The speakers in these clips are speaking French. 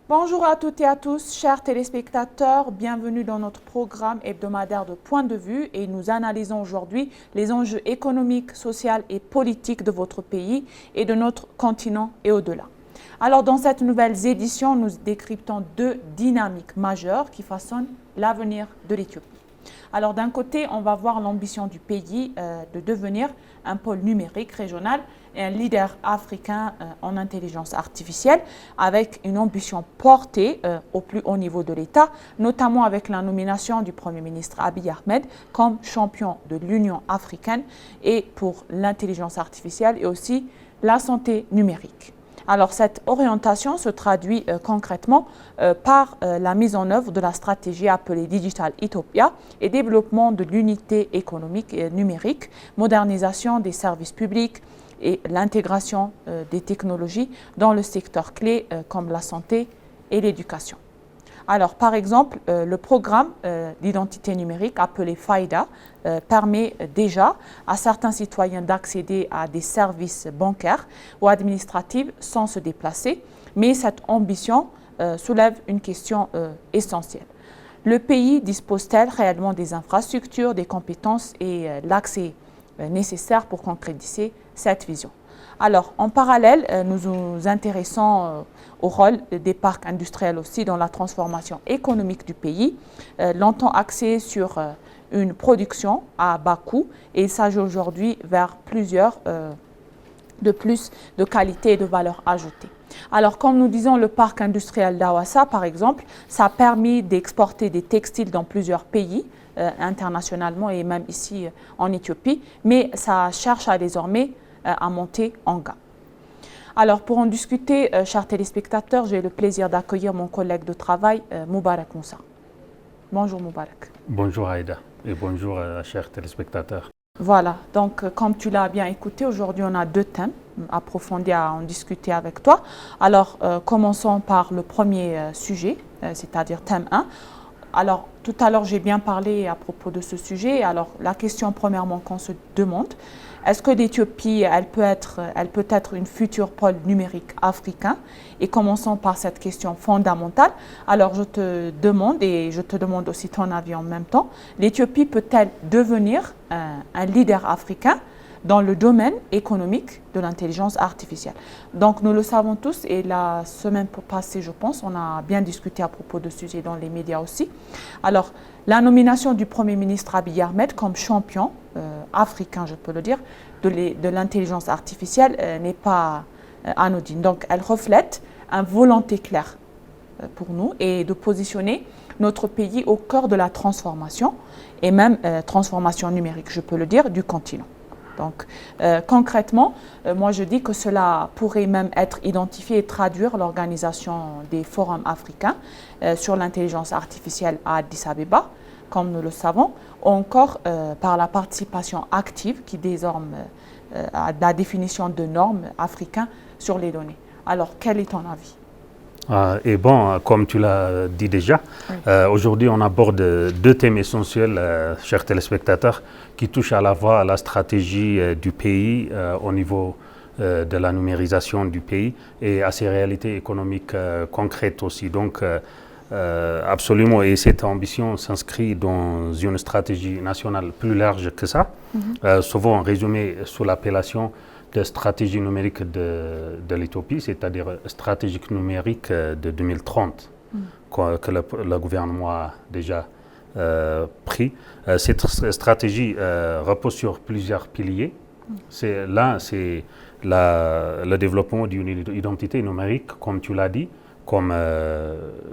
Bonjour à toutes et à tous, chers téléspectateurs, bienvenue dans notre programme hebdomadaire de Point de vue et nous analysons aujourd'hui les enjeux économiques, sociaux et politiques de votre pays et de notre continent et au-delà. Alors dans cette nouvelle édition, nous décryptons deux dynamiques majeures qui façonnent l'avenir de l'Éthiopie. Alors d'un côté, on va voir l'ambition du pays de devenir un pôle numérique régional et un leader africain en intelligence artificielle avec une ambition portée au plus haut niveau de l'État, notamment avec la nomination du Premier ministre Abiy Ahmed comme champion de l'Union africaine et pour l'intelligence artificielle et aussi la santé numérique. Alors cette orientation se traduit concrètement par la mise en œuvre de la stratégie appelée Digital Ethiopia et développement de l'unité économique et numérique, modernisation des services publics et l'intégration des technologies dans le secteur clé comme la santé et l'éducation. Alors, par exemple, le programme d'identité numérique appelé FAIDA permet déjà à certains citoyens d'accéder à des services bancaires ou administratifs sans se déplacer, mais cette ambition soulève une question essentielle. Le pays dispose-t-il réellement des infrastructures, des compétences et l'accès nécessaires pour concrétiser cette vision? Alors, en parallèle, nous nous intéressons au rôle des parcs industriels aussi dans la transformation économique du pays, longtemps axé sur une production à bas coût et il s'agit aujourd'hui vers de plus de qualité et de valeur ajoutée. Alors, comme nous disons, le parc industriel d'Awassa, par exemple, ça a permis d'exporter des textiles dans plusieurs pays, internationalement et même ici en Éthiopie, mais ça cherche à désormais à monter en gamme. Alors, pour en discuter, chers téléspectateurs, j'ai le plaisir d'accueillir mon collègue de travail, Moubarak Moussa. Bonjour Moubarak. Bonjour Aïda et bonjour chers téléspectateurs. Voilà, donc comme tu l'as bien écouté, aujourd'hui on a deux thèmes approfondis à en discuter avec toi. Alors, commençons par le premier sujet, c'est-à-dire thème 1. Alors, tout à l'heure, j'ai bien parlé à propos de ce sujet. Alors, la question premièrement qu'on se demande, est-ce que l'Éthiopie, elle peut être une future pôle numérique africain? Et commençons par cette question fondamentale. Alors, je te demande, et je te demande aussi ton avis en même temps, l'Éthiopie peut-elle devenir un leader africain dans le domaine économique de l'intelligence artificielle? Donc, nous le savons tous, et la semaine passée, je pense, on a bien discuté à propos de ce sujet dans les médias aussi. Alors, la nomination du Premier ministre Abiy Ahmed comme champion africain, je peux le dire, de l'intelligence artificielle n'est pas anodine. Donc, elle reflète une volonté claire pour nous et de positionner notre pays au cœur de la transformation et même transformation numérique, je peux le dire, du continent. Donc, concrètement, moi je dis que cela pourrait même être identifié et traduire l'organisation des forums africains sur l'intelligence artificielle à Addis Abeba, comme nous le savons, ou encore par la participation active qui désormais à la définition de normes africaines sur les données. Alors, quel est ton avis? Et bon, comme tu l'as dit déjà, oui. Aujourd'hui on aborde deux thèmes essentiels, chers téléspectateurs, qui touchent à la fois à la stratégie du pays au niveau de la numérisation du pays et à ses réalités économiques concrètes aussi. Donc, absolument, et cette ambition s'inscrit dans une stratégie nationale plus large que ça, souvent résumée sous l'appellation de stratégie numérique de l'Éthiopie, c'est-à-dire stratégique numérique de 2030, que le gouvernement a déjà pris. Cette stratégie repose sur plusieurs piliers. C'est le développement d'une identité numérique, comme tu l'as dit, comme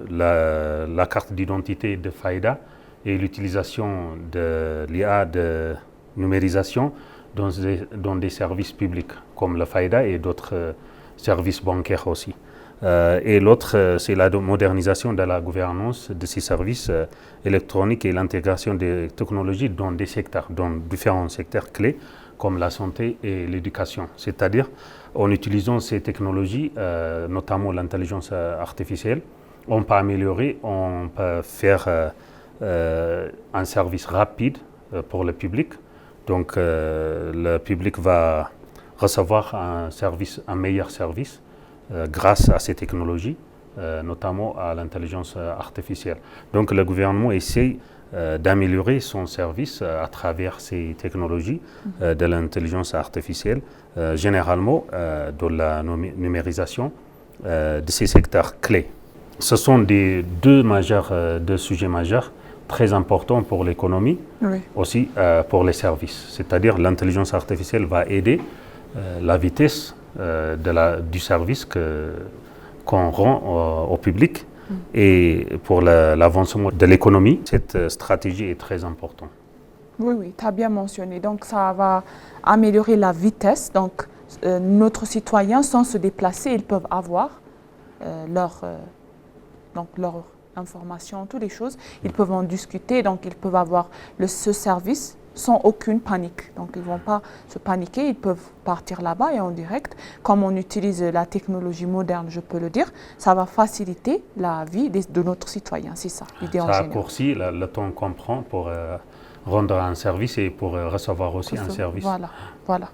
la carte d'identité de FAIDA et l'utilisation de l'IA de numérisation dans des services publics comme le FAIDA et d'autres services bancaires aussi. Et l'autre, c'est la modernisation de la gouvernance de ces services électroniques et l'intégration des technologies dans différents secteurs clés comme la santé et l'éducation. C'est-à-dire, en utilisant ces technologies, notamment l'intelligence artificielle, on peut améliorer, on peut faire un service rapide pour le public. Donc, le public va recevoir un meilleur service grâce à ces technologies notamment à l'intelligence artificielle. Donc le gouvernement essaie d'améliorer son service à travers ces technologies de l'intelligence artificielle, généralement de la numérisation de ces secteurs clés. Ce sont deux sujets majeurs très importants pour l'économie, aussi pour les services. C'est-à-dire l'intelligence artificielle va aider la vitesse du service qu'on rend au public. Et pour l'avancement de l'économie, cette stratégie est très importante. Oui, tu as bien mentionné. Donc, ça va améliorer la vitesse. Donc, notre citoyen, sans se déplacer, ils peuvent avoir leur information, toutes les choses. Ils peuvent en discuter, donc ils peuvent avoir ce service sans aucune panique. Donc, ils ne vont pas se paniquer, ils peuvent partir là-bas et en direct. Comme on utilise la technologie moderne, je peux le dire, ça va faciliter la vie de notre citoyen. C'est ça, l'idée en général. Ça raccourcit le temps qu'on prend pour rendre un service et pour recevoir aussi un service. Voilà.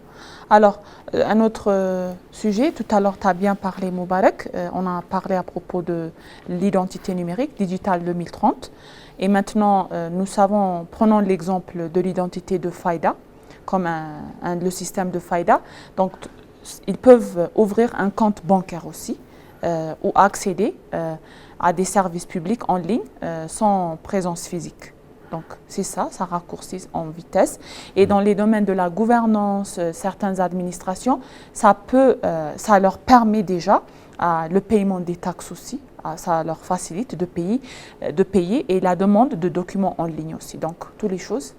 Alors, un autre sujet, tout à l'heure, tu as bien parlé, Moubarak. On a parlé à propos de l'identité numérique, Digital 2030. Et maintenant, prenons l'exemple de l'identité de Fayda, comme le système de Fayda. Donc, ils peuvent ouvrir un compte bancaire aussi, ou accéder à des services publics en ligne sans présence physique. Donc, c'est ça raccourcit en vitesse. Et dans les domaines de la gouvernance, certaines administrations, ça leur permet déjà le paiement des taxes aussi. Ça leur facilite de payer et la demande de documents en ligne aussi. Donc, toutes les choses,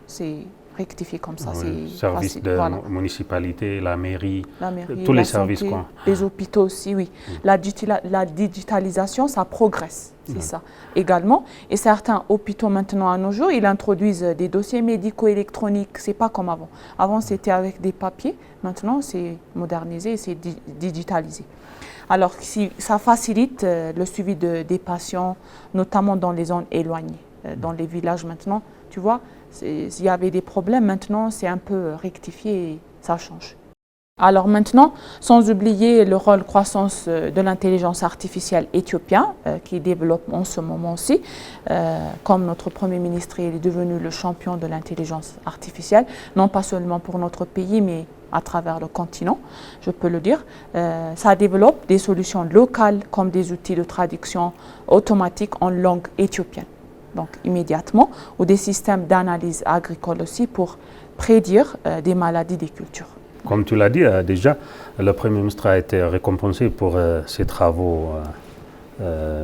c'est rectifié comme ça. Oui, services de municipalité, la mairie, tous les services. Santé, les hôpitaux aussi, oui. La digitalisation, ça progresse, c'est ça également. Et certains hôpitaux maintenant à nos jours, ils introduisent des dossiers médicaux électroniques. C'est pas comme avant. Avant, c'était avec des papiers. Maintenant, c'est modernisé et c'est digitalisé. Alors, ça facilite le suivi des patients, notamment dans les zones éloignées. Dans les villages maintenant, tu vois, s'il y avait des problèmes, maintenant, c'est un peu rectifié et ça change. Alors maintenant, sans oublier le rôle croissance de l'intelligence artificielle éthiopien qui développe en ce moment aussi, comme notre Premier ministre est devenu le champion de l'intelligence artificielle, non pas seulement pour notre pays, mais à travers le continent, je peux le dire. Ça développe des solutions locales comme des outils de traduction automatique en langue éthiopienne, donc immédiatement, ou des systèmes d'analyse agricole aussi pour prédire des maladies des cultures. Comme tu l'as dit, déjà, le Premier ministre a été récompensé pour ses travaux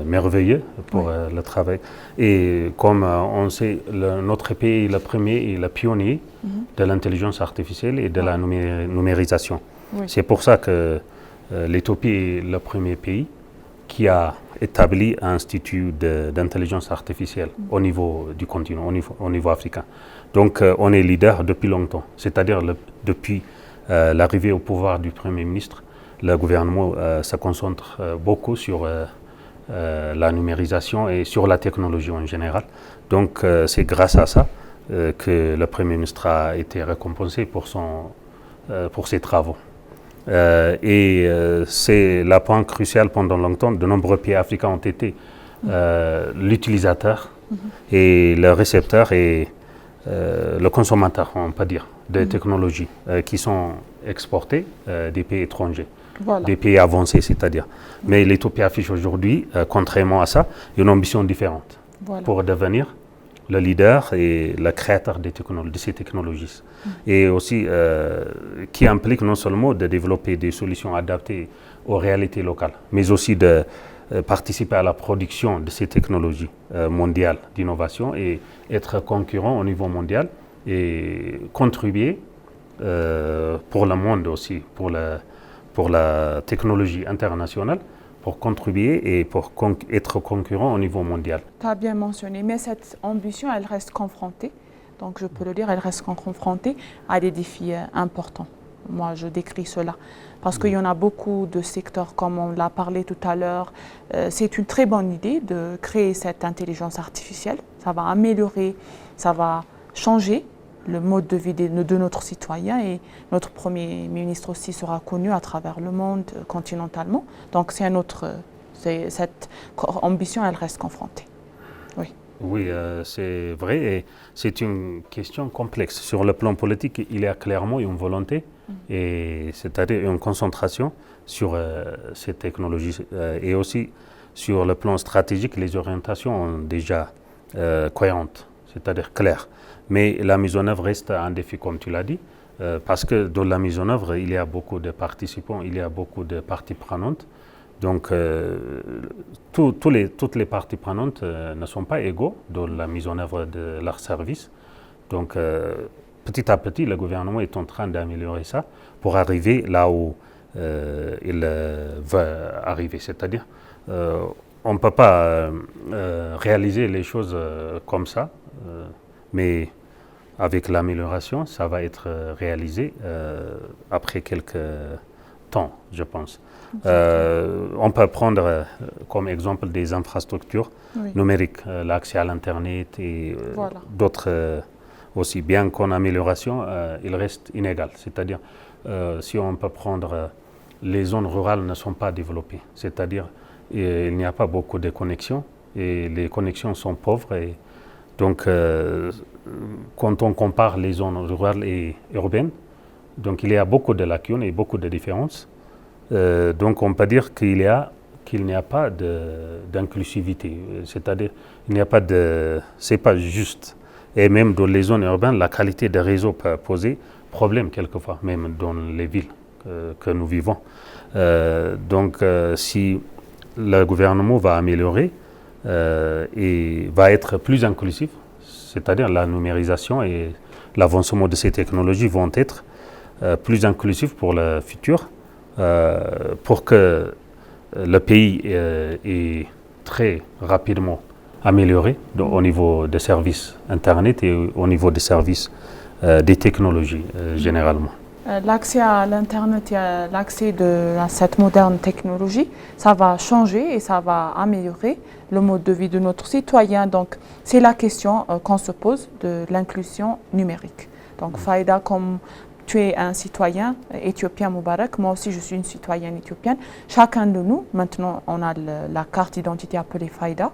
merveilleux, pour le travail. Et comme on sait, notre pays est le premier et le pionnier de l'intelligence artificielle et de la numérisation. Oui. C'est pour ça que l'Éthiopie est le premier pays qui a établi un institut d'intelligence artificielle au niveau du continent, au niveau africain. Donc on est leader depuis longtemps, c'est-à-dire depuis l'arrivée au pouvoir du Premier ministre, le gouvernement se concentre beaucoup sur la numérisation et sur la technologie en général. Donc c'est grâce à ça que le Premier ministre a été récompensé pour ses travaux. C'est la point crucial pendant longtemps. De nombreux pays africains ont été l'utilisateur et le récepteur et le consommateur, on peut dire, des technologies qui sont exportées des pays étrangers, des pays avancés, c'est-à-dire. Mais l'Éthiopie affiche aujourd'hui, contrairement à ça, une ambition différente pour devenir le leader et le créateur de ces technologies. Et aussi, qui implique non seulement de développer des solutions adaptées aux réalités locales, mais aussi de participer à la production de ces technologies mondiales d'innovation et être concurrent au niveau mondial et contribuer pour le monde aussi, pour la technologie internationale, pour contribuer et pour être concurrent au niveau mondial. Tu as bien mentionné, mais cette ambition, elle reste confrontée, donc je peux le dire, elle reste confrontée à des défis importants. Moi, je décris cela. Parce qu'il y en a beaucoup de secteurs, comme on l'a parlé tout à l'heure. C'est une très bonne idée de créer cette intelligence artificielle. Ça va améliorer, ça va changer le mode de vie de notre citoyen et notre Premier ministre aussi sera connu à travers le monde continentalement. Donc c'est un autre Cette ambition, elle reste confrontée. Oui. Oui, c'est vrai et c'est une question complexe. Sur le plan politique, il y a clairement une volonté, et c'est-à-dire une concentration sur ces technologies et aussi sur le plan stratégique, les orientations sont déjà cohérentes, c'est-à-dire claires. Mais la mise en œuvre reste un défi, comme tu l'as dit, parce que dans la mise en œuvre, il y a beaucoup de participants, il y a beaucoup de parties prenantes. Donc, toutes les parties prenantes ne sont pas égaux dans la mise en œuvre de leurs services. Donc, petit à petit, le gouvernement est en train d'améliorer ça pour arriver là où il veut arriver. C'est-à-dire, on ne peut pas réaliser les choses comme ça, mais avec l'amélioration, ça va être réalisé après quelques temps, je pense. On peut prendre comme exemple des infrastructures numériques, l'accès à l'Internet et d'autres aussi. Bien qu'en amélioration, il reste inégal. C'est-à-dire, si on peut prendre, les zones rurales ne sont pas développées. C'est-à-dire, il n'y a pas beaucoup de connexions et les connexions sont pauvres. Et donc, quand on compare les zones rurales et urbaines, donc il y a beaucoup de lacunes et beaucoup de différences. Donc on peut dire qu'il n'y a pas d'inclusivité, c'est-à-dire il n'y a pas de, c'est pas juste. Et même dans les zones urbaines, la qualité des réseaux peut poser problème quelquefois, même dans les villes que nous vivons. Donc si le gouvernement va améliorer et va être plus inclusif, c'est-à-dire la numérisation et l'avancement de ces technologies vont être plus inclusifs pour le futur, pour que le pays est très rapidement amélioré au niveau des services Internet et au niveau des services des technologies généralement. L'accès à l'Internet et à l'accès à cette moderne technologie, ça va changer et ça va améliorer le mode de vie de notre citoyen. Donc, c'est la question qu'on se pose de l'inclusion numérique. Donc, Faïda, comme tu es un citoyen éthiopien Moubarak, moi aussi je suis une citoyenne éthiopienne. Chacun de nous, maintenant, on a la carte d'identité appelée Faïda,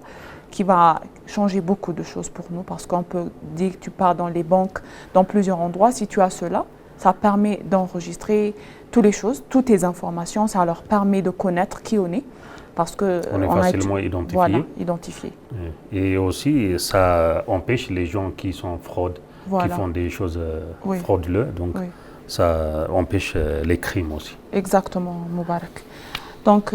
qui va changer beaucoup de choses pour nous, parce qu'on peut dire que tu pars dans les banques, dans plusieurs endroits, si tu as cela, ça permet d'enregistrer toutes les choses, toutes tes informations, ça leur permet de connaître qui on est, parce que on est facilement identifié. Voilà, identifié. Et aussi, ça empêche les gens qui sont fraudes, qui font des choses frauduleuses, donc ça empêche les crimes aussi. Exactement, Moubarak. Donc,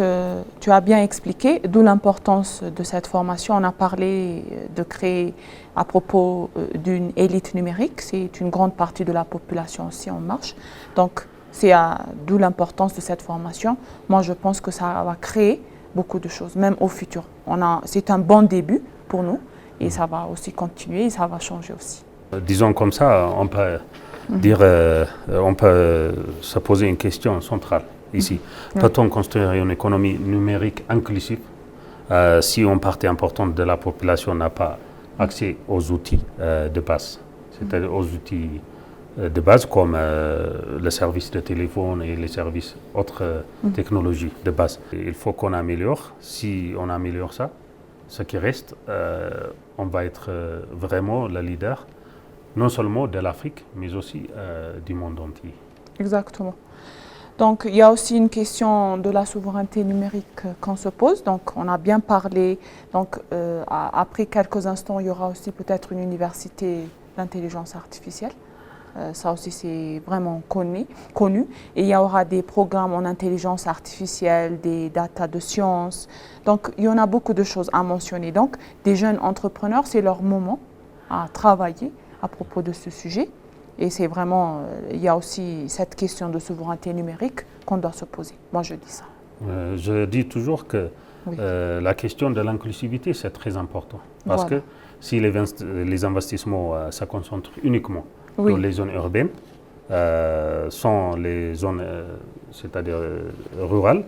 tu as bien expliqué, d'où l'importance de cette formation. On a parlé de créer, à propos d'une élite numérique, c'est une grande partie de la population aussi en marche. Donc, c'est d'où l'importance de cette formation. Moi, je pense que ça va créer beaucoup de choses, même au futur. C'est un bon début pour nous et ça va aussi continuer et ça va changer aussi. Disons comme ça, on peut dire, on peut se poser une question centrale ici. Peut-on construire une économie numérique inclusive si une partie importante de la population n'a pas accès aux outils de base, c'est-à-dire aux outils de base comme les services de téléphone et les services autres technologies de base. Il faut qu'on améliore. Si on améliore ça, ce qui reste, on va être vraiment le leader, non seulement de l'Afrique, mais aussi du monde entier. Exactement. Donc, il y a aussi une question de la souveraineté numérique qu'on se pose. Donc, on a bien parlé. Donc, après quelques instants, il y aura aussi peut-être une université d'intelligence artificielle. Ça aussi, c'est vraiment connu. Et il y aura des programmes en intelligence artificielle, des data de sciences. Donc, il y en a beaucoup de choses à mentionner. Donc, des jeunes entrepreneurs, c'est leur moment à travailler à propos de ce sujet. Et c'est vraiment, il y a aussi cette question de souveraineté numérique qu'on doit se poser. Moi, je dis ça. Je dis toujours que la question de l'inclusivité, c'est très important. Parce que si les investissements se concentrent uniquement dans les zones urbaines, sans les zones, c'est-à-dire rurales,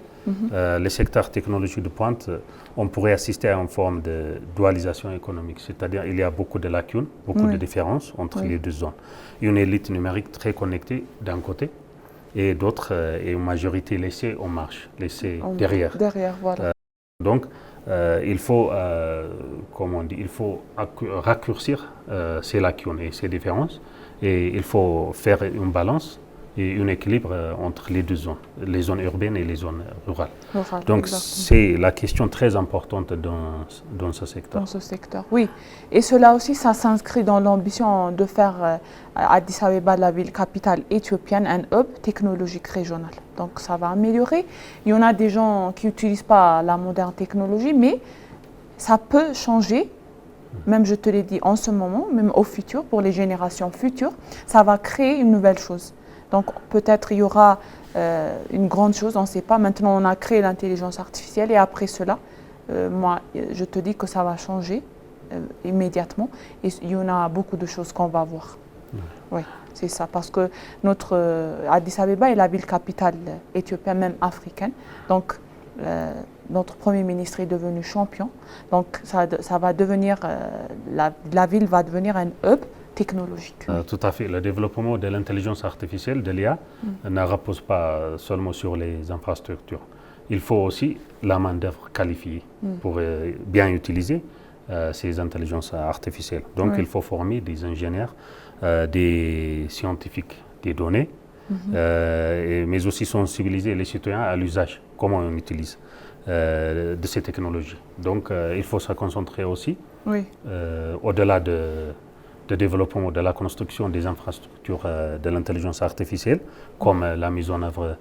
les secteurs technologiques de pointe, on pourrait assister à une forme de dualisation économique. C'est-à-dire qu'il y a beaucoup de lacunes, beaucoup de différences entre les deux zones. Une élite numérique très connectée d'un côté et d'autres, et une majorité laissée en marche, laissée derrière. Derrière, voilà. Donc, il faut, comment on dit, il faut raccourcir ces lacunes et ces différences, et il faut faire une balance et un équilibre entre les zones urbaines et les zones rurales. Donc, c'est la question très importante dans ce secteur. Dans ce secteur, oui. Et cela aussi, ça s'inscrit dans l'ambition de faire Addis Abeba, la ville capitale éthiopienne, un hub technologique régional. Donc, ça va améliorer. Il y en a des gens qui n'utilisent pas la moderne technologie, mais ça peut changer. Même, je te l'ai dit, en ce moment, même au futur, pour les générations futures, ça va créer une nouvelle chose. Donc peut-être il y aura une grande chose, on ne sait pas. Maintenant, on a créé l'intelligence artificielle et après cela, moi, je te dis que ça va changer immédiatement. Et il y en a beaucoup de choses qu'on va voir. Oui, c'est ça. Parce que notre Addis Abeba est la ville capitale éthiopienne, même africaine. Donc notre Premier ministre est devenu champion. Donc ça va devenir, la ville va devenir un hub technologique. Tout à fait. Le développement de l'intelligence artificielle, de l'IA, ne repose pas seulement sur les infrastructures. Il faut aussi la main-d'œuvre qualifiée pour bien utiliser ces intelligences artificielles. Donc, il faut former des ingénieurs, des scientifiques des données, mais aussi sensibiliser les citoyens à l'usage, comment on utilise de ces technologies. Donc, il faut se concentrer aussi, au-delà de développement, de la construction des infrastructures de l'intelligence artificielle, comme la mise en œuvre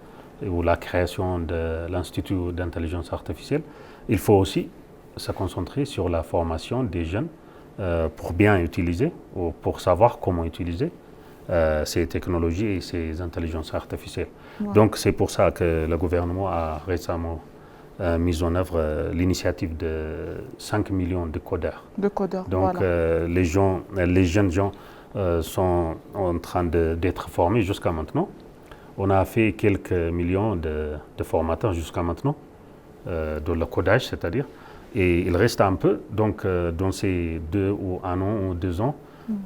ou la création de l'Institut d'intelligence artificielle. Il faut aussi se concentrer sur la formation des jeunes pour bien utiliser ou pour savoir comment utiliser ces technologies et ces intelligences artificielles. Donc c'est pour ça que le gouvernement a récemment mis en œuvre l'initiative de 5 millions de codeurs. Donc les jeunes gens sont en train d'être formés jusqu'à maintenant. On a fait quelques millions de formateurs jusqu'à maintenant, dans le codage, c'est-à-dire. Et il reste un peu. Donc dans ces 2 ou 1 an ou 2 ans,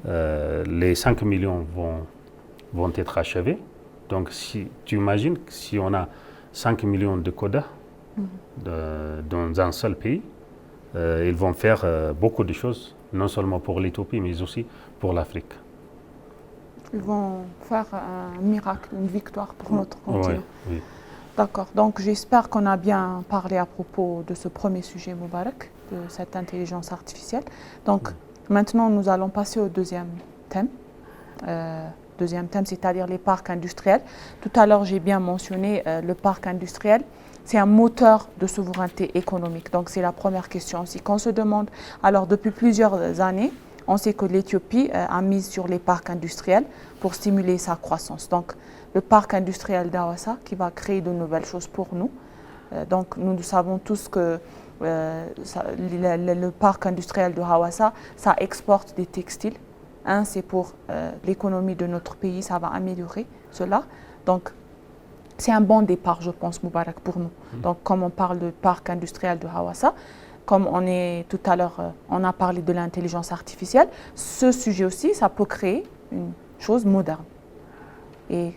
les 5 millions vont être achevés. Donc si tu imagines que si on a 5 millions de codeurs, dans un seul pays, ils vont faire beaucoup de choses, non seulement pour l'Éthiopie, mais aussi pour l'Afrique. Ils vont faire un miracle, une victoire pour notre continent. Oui. D'accord, donc j'espère qu'on a bien parlé à propos de ce premier sujet, Moubarak, de cette intelligence artificielle. Donc maintenant, nous allons passer au deuxième thème. C'est-à-dire les parcs industriels. Tout à l'heure, j'ai bien mentionné le parc industriel. C'est un moteur de souveraineté économique. Donc, c'est la première question aussi qu'on se demande. Alors, depuis plusieurs années, on sait que l'Éthiopie a mis sur les parcs industriels pour stimuler sa croissance. Donc, le parc industriel d'Hawassa qui va créer de nouvelles choses pour nous. Donc, nous savons tous que le parc industriel de Hawassa, ça exporte des textiles. C'est pour l'économie de notre pays, ça va améliorer cela. Donc, c'est un bon départ, je pense, Moubarak, pour nous. Donc, comme on parle de parc industriel de Hawassa, comme tout à l'heure, on a parlé de l'intelligence artificielle, ce sujet aussi, ça peut créer une chose moderne. Et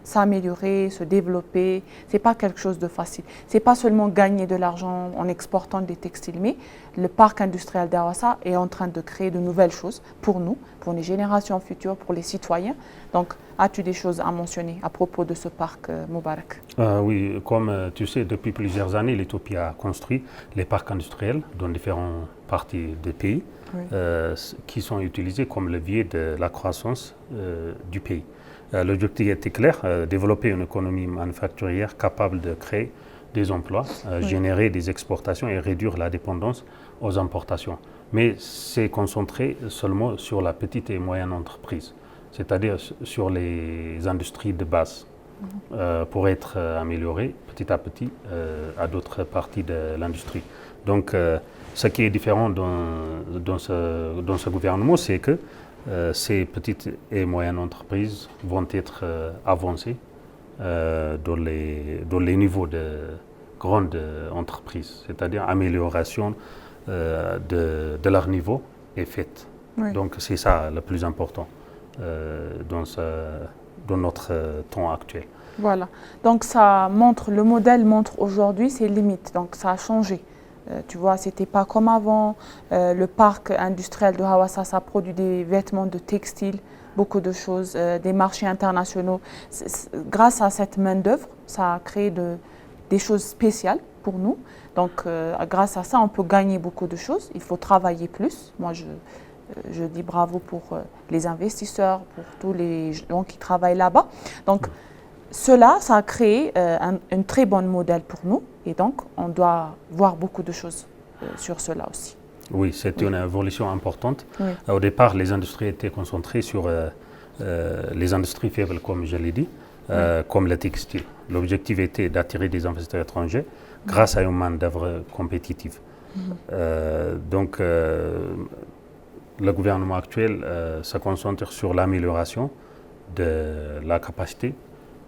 s'améliorer, se développer, ce n'est pas quelque chose de facile. Ce n'est pas seulement gagner de l'argent en exportant des textiles, mais le parc industriel d'Hawassa est en train de créer de nouvelles choses pour nous, pour les générations futures, pour les citoyens. Donc, as-tu des choses à mentionner à propos de ce parc, Moubarak? Oui, comme tu sais, depuis plusieurs années, l'Éthiopie a construit les parcs industriels dans différentes parties du pays, qui sont utilisés comme levier de la croissance du pays. L'objectif était clair, développer une économie manufacturière capable de créer des emplois, générer des exportations et réduire la dépendance aux importations. Mais c'est concentré seulement sur la petite et moyenne entreprise, c'est-à-dire sur les industries de base, pour être amélioré petit à petit à d'autres parties de l'industrie. Donc, ce qui est différent dans ce gouvernement, c'est que ces petites et moyennes entreprises vont être avancées dans les niveaux de grandes entreprises, c'est-à-dire amélioration de leur niveau est faite. Donc c'est ça le plus important dans notre temps actuel. Voilà, donc ça montre, le modèle montre aujourd'hui ses limites, donc ça a changé. Tu vois, c'était pas comme avant. Le parc industriel de Hawassa, ça produit des vêtements de textile, beaucoup de choses, des marchés internationaux. Grâce à cette main-d'œuvre, ça a créé des choses spéciales pour nous. Donc, grâce à ça, on peut gagner beaucoup de choses. Il faut travailler plus. Moi, je dis bravo pour les investisseurs, pour tous les gens qui travaillent là-bas. Donc, cela, ça a créé un très bon modèle pour nous. Et donc, on doit voir beaucoup de choses sur cela aussi. Oui, c'est une évolution importante. Oui. Au départ, les industries étaient concentrées sur les industries faibles, comme je l'ai dit, comme le textile. L'objectif était d'attirer des investisseurs étrangers grâce à une main-d'œuvre compétitive. Donc, le gouvernement actuel se concentre sur l'amélioration de la capacité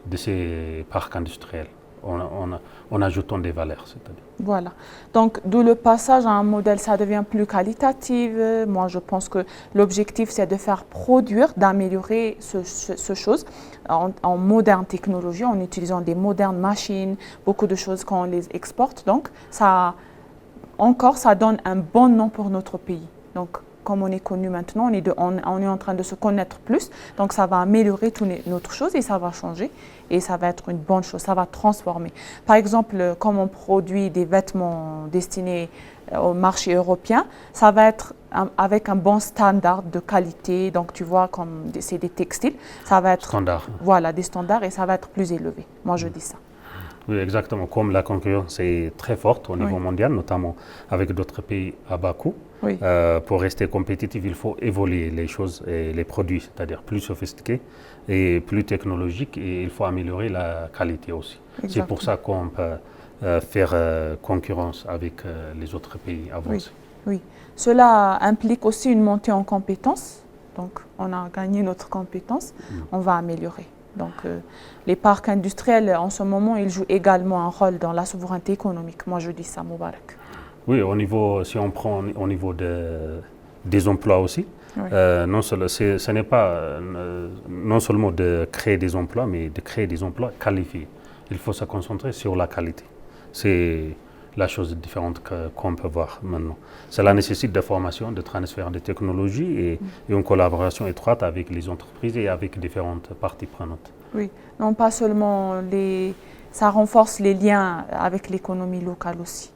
de ces parcs industriels, en ajoutant des valeurs. C'est-à-dire. Voilà. Donc, d'où le passage à un modèle, ça devient plus qualitatif. Moi, je pense que l'objectif, c'est de faire produire, d'améliorer ce chose en moderne technologie, en utilisant des modernes machines, beaucoup de choses quand on les exporte. Donc, ça donne un bon nom pour notre pays. Donc, comme on est connu maintenant, on est en train de se connaître plus. Donc, ça va améliorer toute notre chose et ça va changer. Et ça va être une bonne chose, ça va transformer. Par exemple, comme on produit des vêtements destinés au marché européen, ça va être avec un bon standard de qualité. Donc, tu vois, comme c'est des textiles, ça va être… Standard. Voilà, des standards et ça va être plus élevé. Moi, je dis ça. Oui, exactement. Comme la concurrence est très forte au niveau mondial, notamment avec d'autres pays à bas coût, pour rester compétitif, il faut évoluer les choses et les produits, c'est-à-dire plus sophistiqués et plus technologiques, et il faut améliorer la qualité aussi. C'est pour ça qu'on peut faire concurrence avec les autres pays avancés. Oui, cela implique aussi une montée en compétences. Donc, on a gagné notre compétence, on va améliorer. Donc, les parcs industriels, en ce moment, ils jouent également un rôle dans la souveraineté économique. Moi, je dis ça, Moubarak. Oui, si on prend au niveau des emplois aussi, ce n'est pas non seulement de créer des emplois, mais de créer des emplois qualifiés. Il faut se concentrer sur la qualité. C'est la chose différente qu'on peut voir maintenant. Cela nécessite de formation, de transfert de technologies et une collaboration étroite avec les entreprises et avec différentes parties prenantes. Oui, non pas seulement ça renforce les liens avec l'économie locale aussi.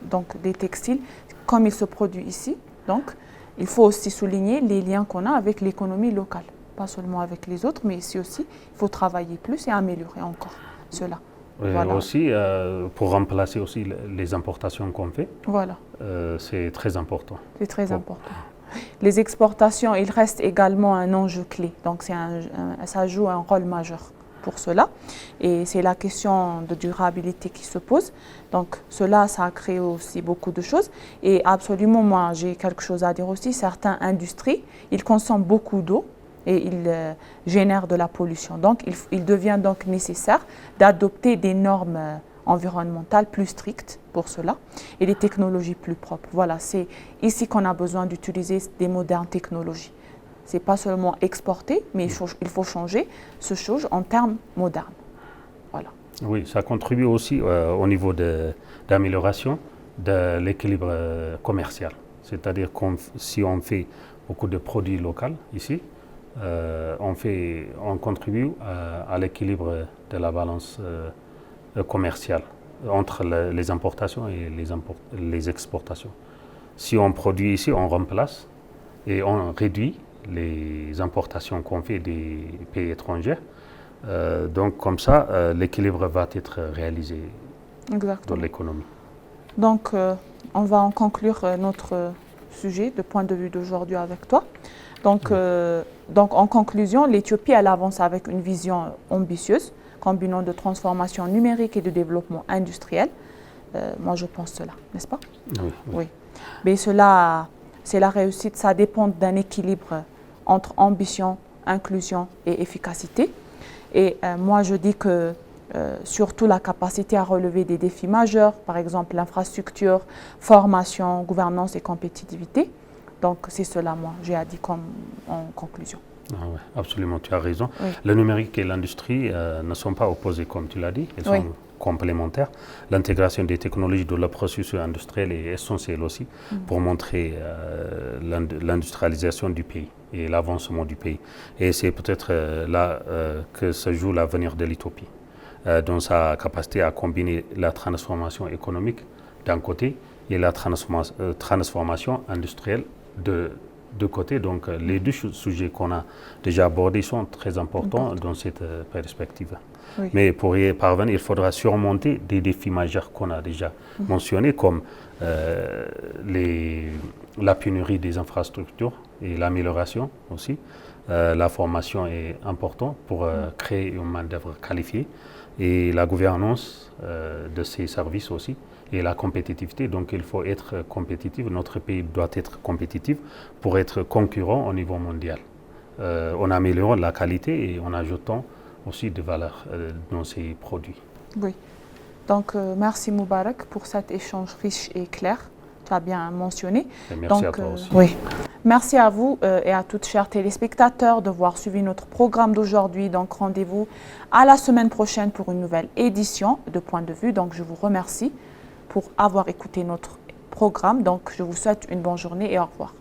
Donc des textiles, comme ils se produisent ici, donc il faut aussi souligner les liens qu'on a avec l'économie locale. Pas seulement avec les autres, mais ici aussi, il faut travailler plus et améliorer encore cela. Voilà. Aussi, pour remplacer aussi les importations qu'on fait, c'est très important. C'est très important. Les exportations, il reste également un enjeu clé. Donc, ça joue un rôle majeur pour cela. Et c'est la question de durabilité qui se pose. Donc, cela, ça a créé aussi beaucoup de choses. Et absolument, moi, j'ai quelque chose à dire aussi. Certaines industries, ils consomment beaucoup d'eau et ils génèrent de la pollution. Donc, il devient donc nécessaire d'adopter des normes environnementales plus strictes pour cela et des technologies plus propres. Voilà, c'est ici qu'on a besoin d'utiliser des modernes technologies. Ce n'est pas seulement exporter, mais il faut changer ce chose en termes modernes. Voilà. Oui, ça contribue aussi au niveau d'amélioration de l'équilibre commercial. C'est-à-dire que si on fait beaucoup de produits locaux ici, on contribue à l'équilibre de la balance commerciale entre les importations et les exportations. Si on produit ici, on remplace et on réduit les importations qu'on fait des pays étrangers. Donc comme ça, l'équilibre va être réalisé dans l'économie. Donc on va en conclure notre sujet de point de vue d'aujourd'hui avec toi. Donc en conclusion, l'Éthiopie, elle avance avec une vision ambitieuse, combinant de transformation numérique et de développement industriel. Moi, je pense cela, n'est-ce pas? Oui. Mais cela, c'est la réussite, ça dépend d'un équilibre entre ambition, inclusion et efficacité. Et moi, je dis que surtout la capacité à relever des défis majeurs, par exemple l'infrastructure, formation, gouvernance et compétitivité. Donc, c'est cela, moi, j'ai à dire en conclusion. Ah ouais, absolument, tu as raison. Oui. Le numérique et l'industrie ne sont pas opposés, comme tu l'as dit, ils sont complémentaires. L'intégration des technologies dans le processus industriel est essentielle aussi pour montrer l'industrialisation du pays et l'avancement du pays. Et c'est peut-être là que se joue l'avenir de l'Éthiopie, dans sa capacité à combiner la transformation économique d'un côté et la transformation industrielle de côté. Donc les deux sujets qu'on a déjà abordés sont très importants dans cette perspective. Oui. Mais pour y parvenir, il faudra surmonter des défis majeurs qu'on a déjà mentionnés, comme la pénurie des infrastructures et l'amélioration aussi. La formation est importante pour créer une main-d'œuvre qualifiée et la gouvernance de ces services aussi. Et la compétitivité, donc il faut être compétitif, notre pays doit être compétitif pour être concurrent au niveau mondial, en améliorant la qualité et en ajoutant aussi de valeur dans ces produits. Oui, donc merci Moubarak pour cet échange riche et clair, tu as bien mentionné. Et merci à toi aussi. Oui. Merci à vous et à toutes chers téléspectateurs d'avoir suivi notre programme d'aujourd'hui. Donc rendez-vous à la semaine prochaine pour une nouvelle édition de Point de vue. Donc je vous remercie pour avoir écouté notre programme. Donc, je vous souhaite une bonne journée et au revoir.